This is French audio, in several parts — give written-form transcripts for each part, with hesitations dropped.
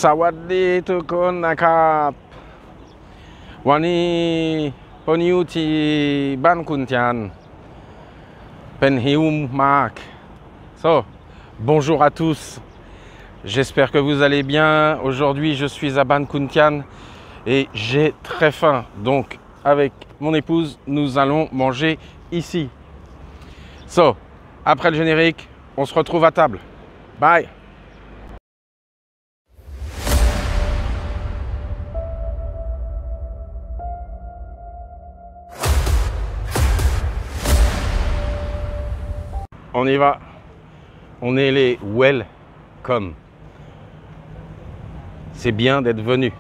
สวัสดีทุกคนนะครับวันนี้ผมอยู่ที่บ้านคุณเทียนเป็นหิวมาก So, bonjour à tous, j'espère que vous allez bien. Aujourd'hui je suis à Ban Khun Thian et j'ai très faim, donc avec mon épouse nous allons manger ici. So, après le générique, on se retrouve à table. Bye. On y va. On est les welcome. C'est bien d'être venu.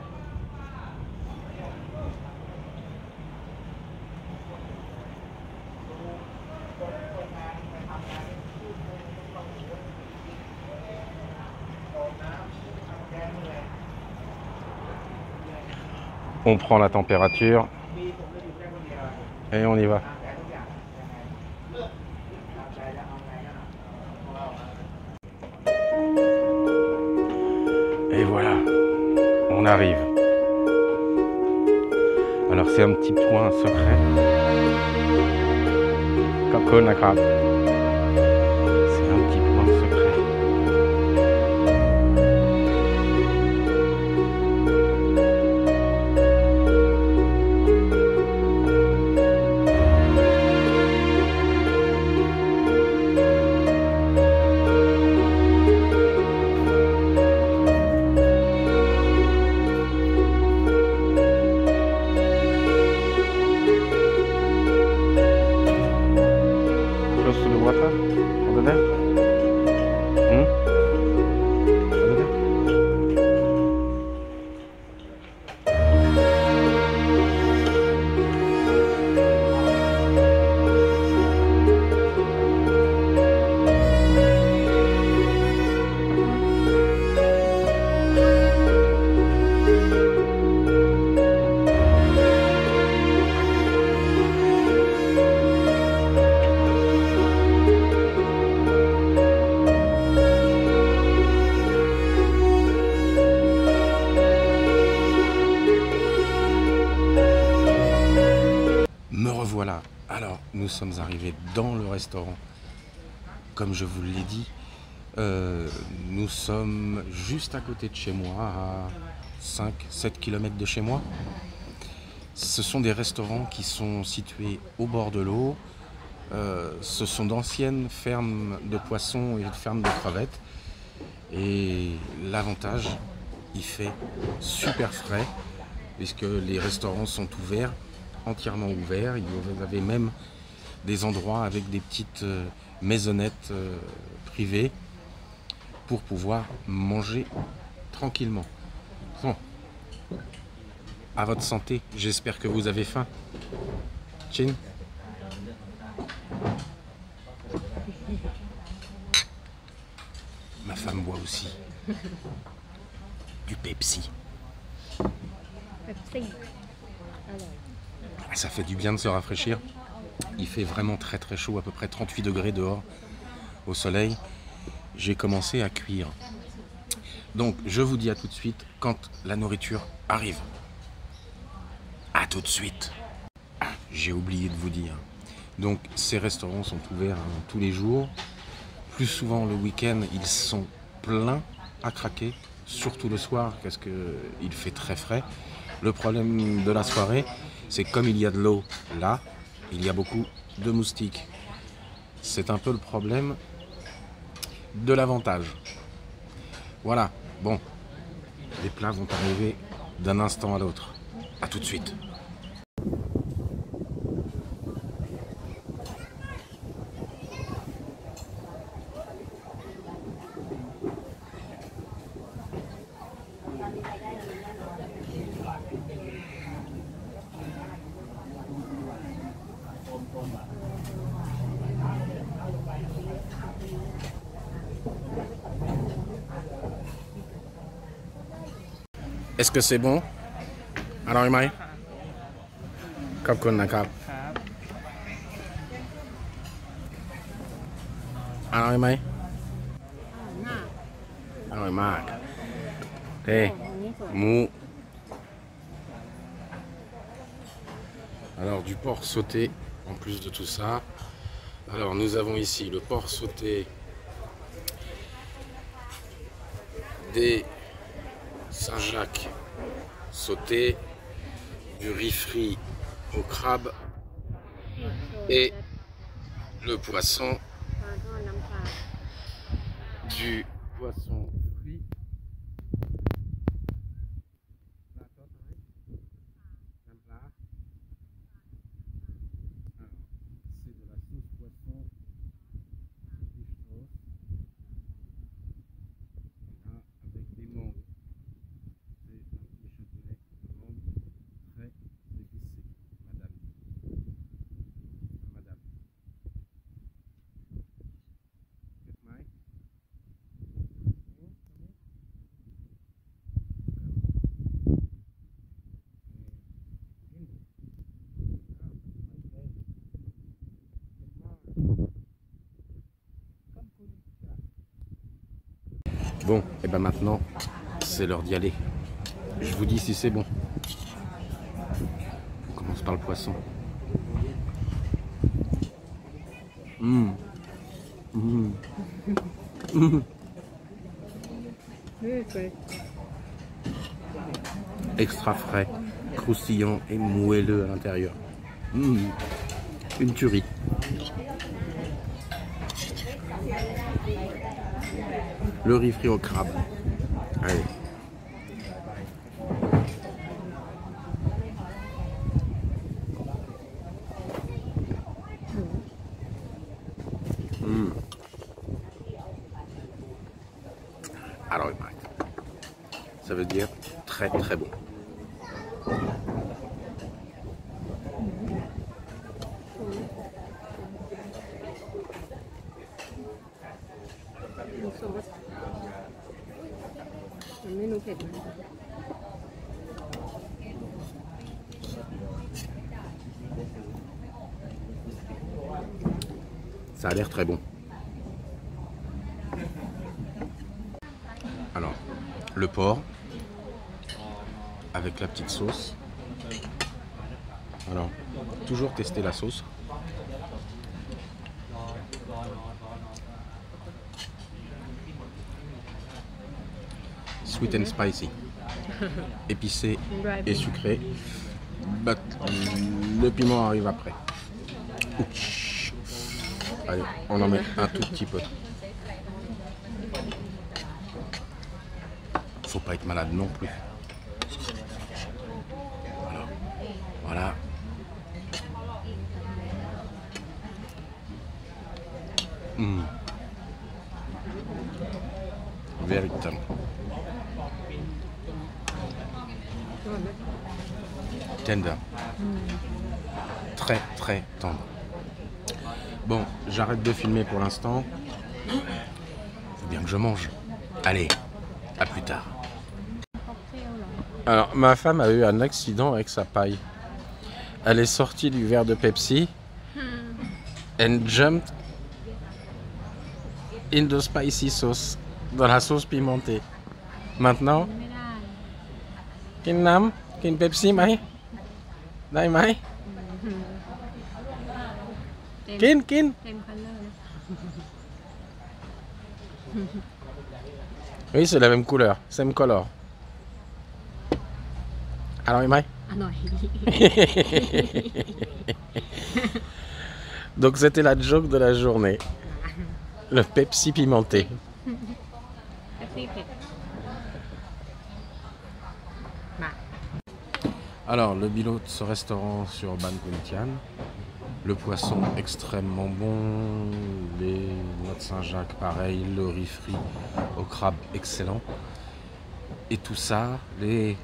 On prend la température et on y va. Et voilà, on arrive. Alors c'est un petit point secret. C'est un petit point secret. Close to the water? Over there? Over there? Me revoilà. Alors, nous sommes arrivés dans le restaurant. Comme je vous l'ai dit, nous sommes juste à côté de chez moi, à 5-7 km de chez moi. Ce sont des restaurants qui sont situés au bord de l'eau. Ce sont d'anciennes fermes de poissons et de fermes de crevettes. Et l'avantage, il fait super frais, puisque les restaurants sont ouverts, entièrement ouverts. Vous avez même des endroits avec des petites maisonnettes privées pour pouvoir manger tranquillement. Bon, à votre santé, j'espère que vous avez faim. Chin. Ma femme boit aussi du Pepsi. Ça fait du bien de se rafraîchir. Il fait vraiment très très chaud, à peu près 38 degrés dehors au soleil. J'ai commencé à cuire. Donc je vous dis à tout de suite quand la nourriture arrive. À tout de suite. Ah, j'ai oublié de vous dire. Donc ces restaurants sont ouverts tous les jours. Plus souvent le week-end, ils sont pleins à craquer, surtout le soir parce qu'il fait très frais. Le problème de la soirée, c'est que comme il y a de l'eau là, il y a beaucoup de moustiques. C'est un peu le problème de l'avantage. Voilà, bon, les plats vont arriver d'un instant à l'autre. À tout de suite. Est-ce que c'est bon? Alors, Imai? Kapkun nakap. Alors, Imai? อร่อยมาก Eh, mou. Alors du porc sauté en plus de tout ça. Alors nous avons ici le porc sauté, des Saint-Jacques sautés, du riz frit au crabe et le poisson, du poisson frit. C'est de la sauce poisson, avec des mangues. C'est un petit châtelet de mangue très épicé, madame. Madame. Get my? Bon, et ben maintenant, c'est l'heure d'y aller. Je vous dis si c'est bon. On commence par le poisson. Mmh. Mmh. Mmh. Extra frais, croustillant et moelleux à l'intérieur. Mmh. Une tuerie. Le riz frit au crabe. Allez. Mmh. Alors, ça veut dire très très bon. Ça a l'air très bon. Alors, le porc avec la petite sauce. Alors, toujours tester la sauce. Sweet and spicy. Épicé et sucré. Le piment arrive après. Allez, on en met un tout petit peu. Faut pas être malade non plus. Voilà. Voilà. Mmh. Véritable. Tender. Très très tendre. Bon, j'arrête de filmer pour l'instant. Faut bien que je mange. Allez, à plus tard. Alors, ma femme a eu un accident avec sa paille. Elle est sortie du verre de Pepsi and jumped in the spicy sauce, dans la sauce pimentée. Maintenant,กินน้ำกินเป๊ปซี่ไหมได้ไหมกินกิน Oui, c'est la même couleur, same color. Alors, Imai? Donc, c'était la joke de la journée. Le Pepsi pimenté. Alors, le bilot de ce restaurant sur Ban Puntian. Le poisson extrêmement bon, les noix de Saint-Jacques pareil, le riz frit au crabe excellent. Et tout ça, les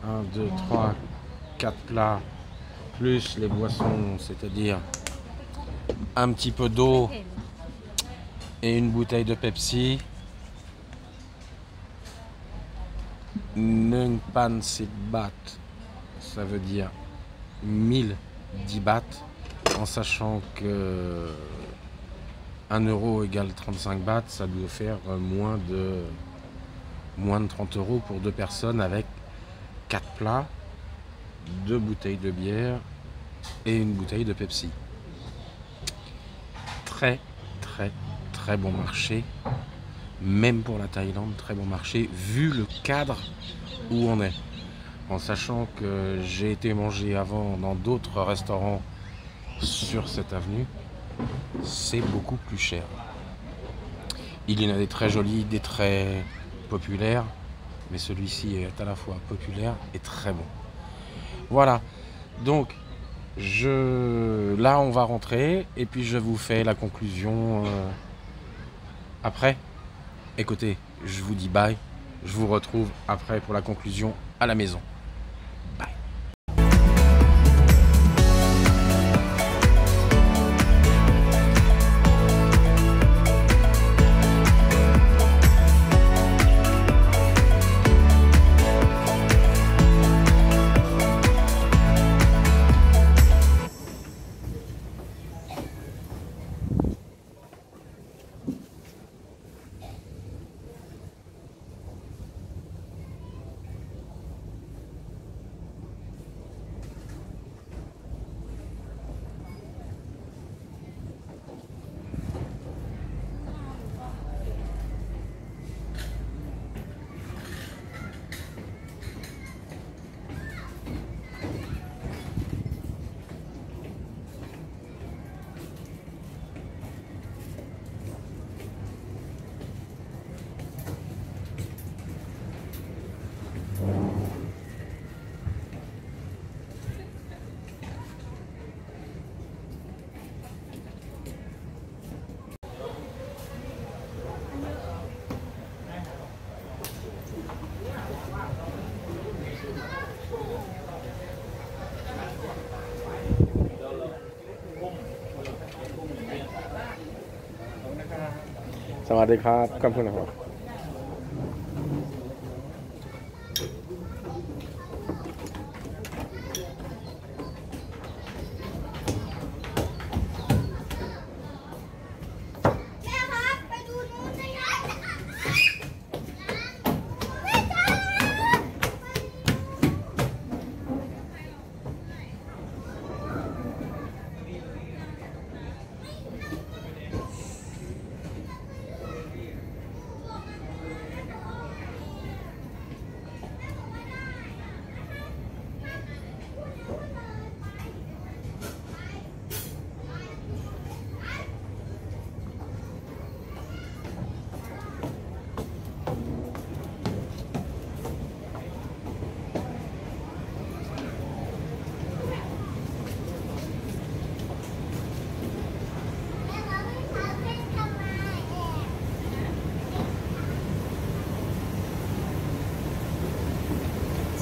1, 2, 3, 4 plats, plus les boissons, c'est-à-dire un petit peu d'eau et une bouteille de Pepsi. Nung pan sit bat, ça veut dire 1010 bahts. En sachant que 1 euro égale 35 bahts, ça doit faire moins de moins de 30 € pour 2 personnes avec 4 plats, 2 bouteilles de bière et une bouteille de Pepsi. Très très bon marché, même pour la Thaïlande, très bon marché vu le cadre où on est. En sachant que j'ai été manger avant dans d'autres restaurants sur cette avenue, c'est beaucoup plus cher. Il y en a des très jolis, des très populaires, mais celui-ci est à la fois populaire et très bon. Voilà, donc là on va rentrer et puis je vous fais la conclusion après. Écoutez, je vous dis bye, je vous retrouve après pour la conclusion à la maison. Bye. Sawadee-krap,ขอบคุณนะครับ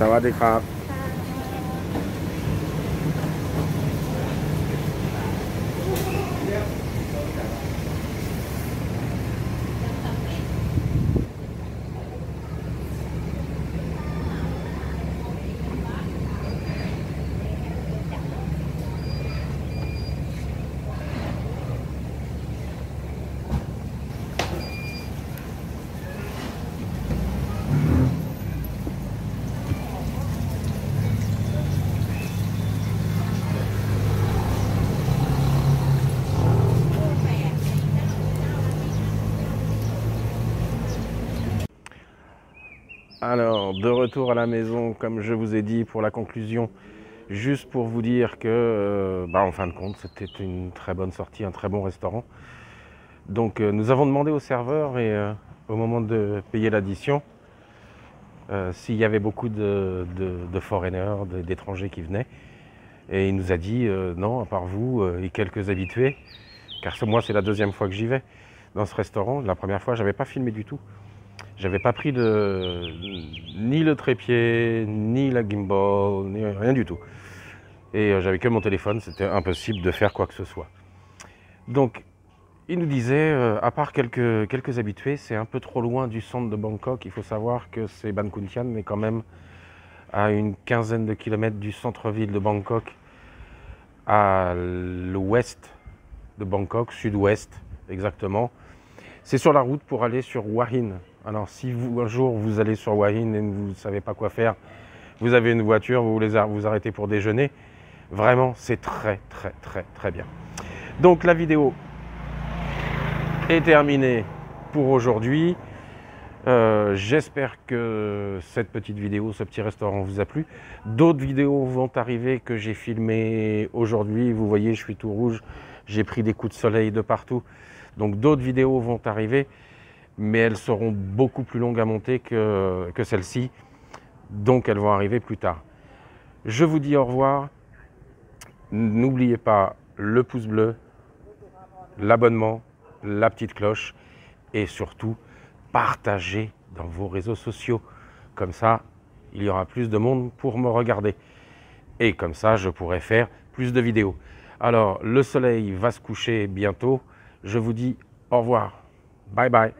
สวัสดีครับ Alors, de retour à la maison, comme je vous ai dit pour la conclusion, juste pour vous dire que, en fin de compte, c'était une très bonne sortie, un très bon restaurant. Donc, nous avons demandé au serveur et au moment de payer l'addition, s'il y avait beaucoup de foreigners, d'étrangers qui venaient. Et il nous a dit non, à part vous et quelques habitués, car moi c'est la deuxième fois que j'y vais dans ce restaurant. La première fois, j'avais pas filmé du tout. J'avais pas pris ni le trépied, ni la gimbal, ni rien du tout. Et j'avais que mon téléphone, c'était impossible de faire quoi que ce soit. Donc, il nous disait, à part quelques habitués, c'est un peu trop loin du centre de Bangkok. Il faut savoir que c'est Ban Khun Thian, mais quand même à une quinzaine de kilomètres du centre-ville de Bangkok, à l'ouest de Bangkok, sud-ouest exactement. C'est sur la route pour aller sur Hua Hin. Alors si un jour vous allez sur Wahin et vous ne savez pas quoi faire, vous avez une voiture, vous voulez vous arrêter pour déjeuner, vraiment c'est très bien. Donc la vidéo est terminée pour aujourd'hui. J'espère que cette petite vidéo, ce petit restaurant vous a plu. D'autres vidéos vont arriver que j'ai filmées aujourd'hui. Vous voyez, je suis tout rouge. J'ai pris des coups de soleil de partout. Donc d'autres vidéos vont arriver, mais elles seront beaucoup plus longues à monter que celle-ci. Donc elles vont arriver plus tard. Je vous dis au revoir. N'oubliez pas le pouce bleu, l'abonnement, la petite cloche et surtout, partagez dans vos réseaux sociaux. Comme ça, il y aura plus de monde pour me regarder. Et comme ça, je pourrai faire plus de vidéos. Alors, le soleil va se coucher bientôt. Je vous dis au revoir. Bye bye.